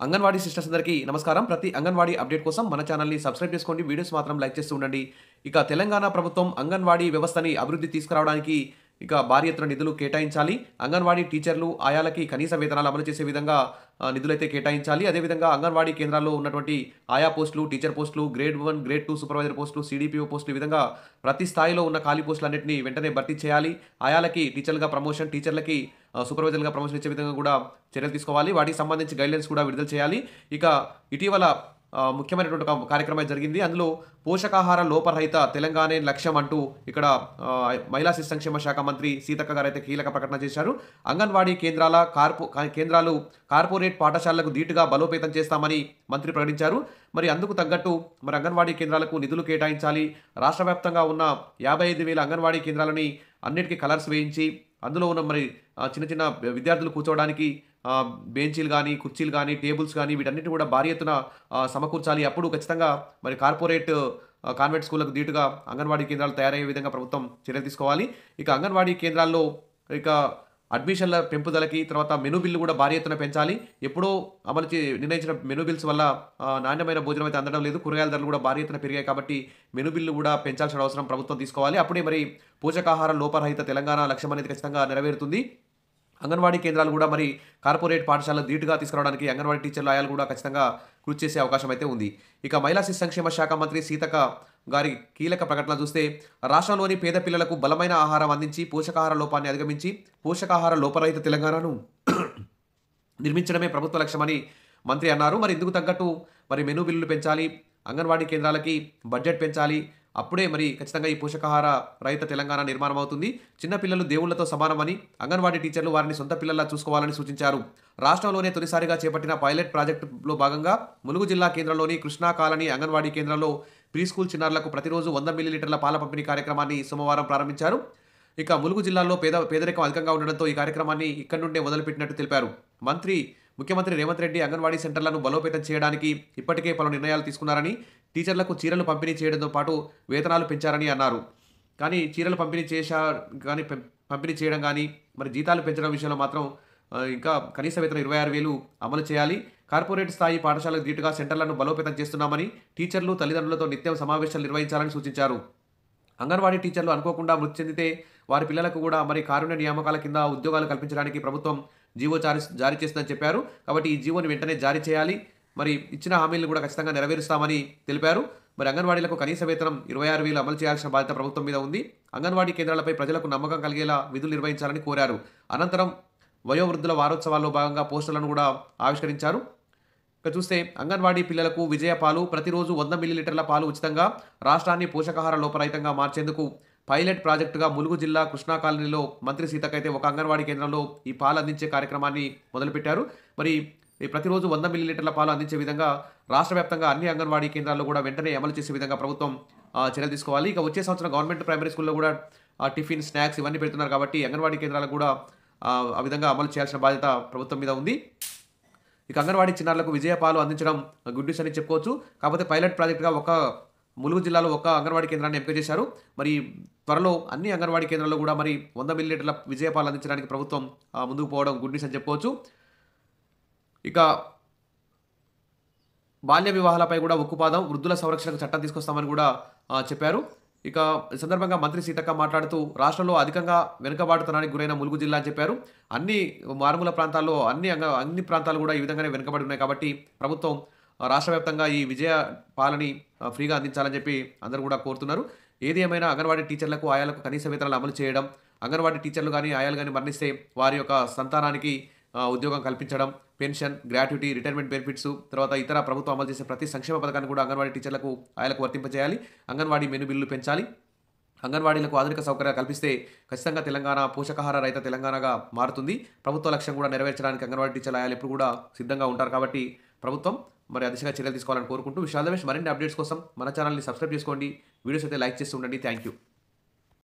Anganwadi sisters అందరికీ నమస్కారం. ప్రతి అంగన్వాడీ అప్డేట్ కోసం మన ఛానల్‌ని సబ్స్క్రైబ్ చేసుకోండి. వీడియోస్ మాత్రం లైక్ చేస్తూ ఉండండి. ఇక తెలంగాణ ప్రభుత్వం అంగన్వాడీ వ్యవస్థని అభివృద్ధి తీసుకురావడానికి భారీ ఎత్తున నిధులు కేటాయించాలి. అంగన్వాడీ టీచర్లు, ఆయాలకి కనీస వేతనాలు అమలు చేసే విధంగా నిధులైతే కేటాయించాలి. అదేవిధంగా అంగన్వాడీ కేంద్రాల్లో ఉన్నటువంటి ఆయా పోస్టులు, టీచర్ పోస్టులు, గ్రేడ్ 1, గ్రేడ్ 2 సూపర్వైజర్ పోస్టులు, సీడీపీఓ పోస్టులు ఈ విధంగా ప్రతి స్థాయిలో ఉన్న ఖాళీ పోస్టులన్నిటిని వెంటనే భర్తీ చేయాలి. ఆయాలకి టీచర్లుగా ప్రమోషన్, టీచర్లకి సూపర్వైజర్‌లుగా ప్రమోషన్ ఇచ్చే విధంగా కూడా చర్యలు తీసుకోవాలి. వాటికి సంబంధించి గైడ్‌లైన్స్ కూడా విడుదల చేయాలి. ఇక ఇటీవల ముఖ్యమైనటువంటి ఒక కార్యక్రమం జరిగింది. అందులో పోషకాహార లోపరహిత తెలంగాణే లక్ష్యం అంటూ ఇక్కడ మహిళా శిశు సంక్షేమ శాఖ మంత్రి సీతక్క గారైతే కీలక ప్రకటన చేశారు. అంగన్వాడీ కేంద్రాలు కార్పొరేట్ పాఠశాలలకు ధీటుగా బలోపేతం చేస్తామని మంత్రి ప్రకటించారు. మరి అందుకు తగ్గట్టు అంగన్వాడీ కేంద్రాలకు నిధులు కేటాయించాలి. రాష్ట్ర వ్యాప్తంగా ఉన్న 55,000 అంగన్వాడీ కేంద్రాలని అన్నిటికీ కలర్స్ వేయించి అందులో ఉన్న చిన్న చిన్న విద్యార్థులు కూర్చోవడానికి బెంచీలు గానీ, కుర్చీలు గానీ, టేబుల్స్ గానీ వీటన్నిటిని కూడా భారీ ఎత్తున సమకూర్చాలి. అప్పుడు ఖచ్చితంగా కార్పొరేట్ కాన్వెంట్ స్కూళ్ళకు ధీటుగా అంగన్వాడీ కేంద్రాలు తయారయ్యే విధంగా ప్రభుత్వం చర్యలు తీసుకోవాలి. ఇక అంగన్వాడీ కేంద్రాల్లో అడ్మిషన్ల పెంపుదలకి తర్వాత మెనూ బిల్లు కూడా భారీ ఎత్తున పెంచాలి. ఎప్పుడో నిర్ణయించిన మెనూ బిల్స్ వల్ల నాణ్యమైన భోజనం అయితే అందడం లేదు. కూరగాయల ధరలు కూడా భారీ ఎత్తున పెరిగాయి కాబట్టి మెనూ బిల్లు కూడా పెంచాల్సిన అవసరం ప్రభుత్వం తీసుకోవాలి. అప్పుడే పోషకాహార లోపరహిత తెలంగాణ లక్ష్యం అనేది ఖచ్చితంగా నెరవేరుతుంది. అంగన్వాడీ కేంద్రాలు కూడా కార్పొరేట్ పాఠశాలను ధీటుగా తీసుకురావడానికి అంగన్వాడీ టీచర్లు, ఆయాలు కూడా ఖచ్చితంగా కృషి చేసే అవకాశం అయితే ఉంది. ఇక మహిళా శిశు సంక్షేమ శాఖ మంత్రి సీతక్క గారి కీలక ప్రకటన చూస్తే రాష్ట్రంలోని పేద పిల్లలకు బలమైన ఆహారం అందించి పోషకాహార లోపాన్ని అధిగమించి పోషకాహార లోపరహిత తెలంగాణను నిర్మించడమే ప్రభుత్వ లక్ష్యమని మంత్రి అన్నారు. ఇందుకు తగ్గట్టు మెనూ బిల్లులు పెంచాలి. అంగన్వాడీ కేంద్రాలకి బడ్జెట్ పెంచాలి. అప్పుడే ఖచ్చితంగా ఈ పోషకాహార రహిత తెలంగాణ నిర్మాణం అవుతుంది. చిన్నపిల్లలు దేవుళ్లతో సమానమని అంగన్వాడీ టీచర్లు వారిని సొంత పిల్లల్లా చూసుకోవాలని సూచించారు. రాష్ట్రంలోనే తొలిసారిగా చేపట్టిన పైలట్ ప్రాజెక్టులో భాగంగా ములుగు జిల్లా కేంద్రంలోని కృష్ణా కాలనీ అంగన్వాడీ కేంద్రంలో ప్రీ స్కూల్ చిన్నారులకు ప్రతిరోజు 100 మిల్లీలీటర్ల పాల పంపిణీ కార్యక్రమాన్ని సోమవారం ప్రారంభించారు. ఇక ములుగు జిల్లాలో పేదరికం అధికంగా ఉండడంతో ఈ కార్యక్రమాన్ని ఇక్కడి నుండే మొదలుపెట్టినట్టు తెలిపారు. ముఖ్యమంత్రి రేవంత్ రెడ్డి అంగన్వాడీ సెంటర్లను బలోపేతం చేయడానికి ఇప్పటికే పలు నిర్ణయాలు తీసుకున్నారని, టీచర్లకు చీరలు పంపిణీ చేయడంతో పాటు వేతనాలు పెంచారని అన్నారు. కానీ చీరలు పంపిణీ పంపిణీ చేయడం కానీ జీతాలు పెంచడం విషయంలో మాత్రం ఇంకా కనీస వేతనం 26,000 అమలు చేయాలి. కార్పొరేట్ స్థాయి పాఠశాలకు ధీటుగా సెంటర్లను బలోపేతం చేస్తున్నామని, టీచర్లు తల్లిదండ్రులతో నిత్యం సమావేశాలు నిర్వహించాలని సూచించారు. అంగన్వాడీ టీచర్లు అనుకోకుండా మృతి చెందితే వారి పిల్లలకు కూడా కారుణ్య నియామకాల కింద ఉద్యోగాలు కల్పించడానికి ప్రభుత్వం జీవో జారీ చేస్తుందని చెప్పారు. కాబట్టి ఈ జీవోని వెంటనే జారీ చేయాలి. ఇచ్చిన హామీలను కూడా ఖచ్చితంగా నెరవేరుస్తామని తెలిపారు. అంగన్వాడీలకు కనీస వేతనం 26,000 అమలు చేయాల్సిన బాధ్యత ప్రభుత్వం మీద ఉంది. అంగన్వాడీ కేంద్రాలపై ప్రజలకు నమ్మకం కలిగేలా విధులు నిర్వహించాలని కోరారు. అనంతరం వయోవృద్ధుల వారోత్సవాల్లో భాగంగా పోస్టర్లను కూడా ఆవిష్కరించారు. ఇక చూస్తే అంగన్వాడీ పిల్లలకు విజయ పాలు ప్రతిరోజు 100 మిల్లీలీటర్ల పాలు ఉచితంగా రాష్ట్రాన్ని పోషకాహార లోపరహితంగా మార్చేందుకు పైలట్ ప్రాజెక్టుగా ములుగు జిల్లా కృష్ణా కాలనీలో మంత్రి సీతక్క అయితే ఒక అంగన్వాడీ కేంద్రంలో ఈ పాలు అందించే కార్యక్రమాన్ని మొదలుపెట్టారు. ప్రతిరోజు 100 మిల్లీలీటర్ల పాలు అందించే విధంగా రాష్ట్ర వ్యాప్తంగా అన్ని అంగన్వాడీ కేంద్రాల్లో కూడా వెంటనే అమలు చేసే విధంగా ప్రభుత్వం చర్యలు తీసుకోవాలి. ఇక వచ్చే సంవత్సరం గవర్నమెంట్ ప్రైమరీ స్కూల్లో కూడా టిఫిన్, స్నాక్స్ ఇవన్నీ పెడుతున్నారు కాబట్టి అంగన్వాడీ కేంద్రాలకు కూడా ఆ విధంగా అమలు చేయాల్సిన బాధ్యత ప్రభుత్వం మీద ఉంది. ఇక అంగన్వాడీ చిన్నారులకు విజయ పాలు అందించడం గుడ్ న్యూస్ అని చెప్పుకోవచ్చు. కాకపోతే పైలట్ ప్రాజెక్టుగా ములుగు జిల్లాలో ఒక అంగన్వాడీ కేంద్రాన్ని ఎంపిక చేశారు. త్వరలో అన్ని అంగన్వాడీ కేంద్రాల్లో కూడా 100 మిల్లీలీటర్ల విజయ పాలు అందించడానికి ప్రభుత్వం ముందుకు పోవడం గుడ్ న్యూస్ అని చెప్పుకోవచ్చు. ఇక బాల్య వివాహాలపై కూడా ఉక్కుపాదం, వృద్ధుల సంరక్షణకు చట్టం తీసుకొస్తామని కూడా చెప్పారు. ఇక ఈ సందర్భంగా మంత్రి సీతక్క మాట్లాడుతూ రాష్ట్రంలో అధికంగా వెనుకబాటుతనానికి గురైన ములుగు జిల్లా అని చెప్పారు. అన్ని మారుమూల ప్రాంతాల్లో అన్ని ప్రాంతాలు కూడా ఈ విధంగానే వెనుకబడి ఉన్నాయి కాబట్టి ప్రభుత్వం రాష్ట్ర వ్యాప్తంగా ఈ విజయ పాలని ఫ్రీగా అందించాలని చెప్పి అందరూ కూడా కోరుతున్నారు. ఏది ఏమైనా అంగన్వాడీ టీచర్లకు, ఆయాలకు కనీస వేతనాలు అమలు చేయడం, అంగన్వాడీ టీచర్లు కానీ, ఆయాలు కానీ మరణిస్తే వారి యొక్క సంతానానికి ఉద్యోగం కల్పించడం, పెన్షన్, గ్రాట్యుటీ, రిటైర్మెంట్ బెనిఫిట్స్, తర్వాత ఇతర ప్రభుత్వం అమలు చేసే ప్రతి సంక్షేమ పథకాన్ని కూడా అంగన్వాడీ టీచర్లకు, ఆయాలకు వర్తింపజేయాలి. అంగన్వాడీ మెనూ బిల్లు పెంచాలి. అంగన్వాడీలకు ఆధునిక సౌకర్యాలు కల్పిస్తే ఖచ్చితంగా తెలంగాణ పోషకాహార రహిత తెలంగాణగా మారుతుంది. ప్రభుత్వ లక్ష్యం కూడా నెరవేర్చడానికి అంగన్వాడీ టీచర్లు, ఆయాలు ఎప్పుడు కూడా సిద్ధంగా ఉంటారు కాబట్టి ప్రభుత్వం ఆ దిశగా చర్యలు తీసుకోవాలని కోరుకుంటూ మరిన్ని అప్డేట్స్ కోసం మన ఛానల్ని సబ్స్క్రైబ్ చేసుకోండి. వీడియోస్ అయితే లైక్ చేస్తూ ఉండండి. Thank you.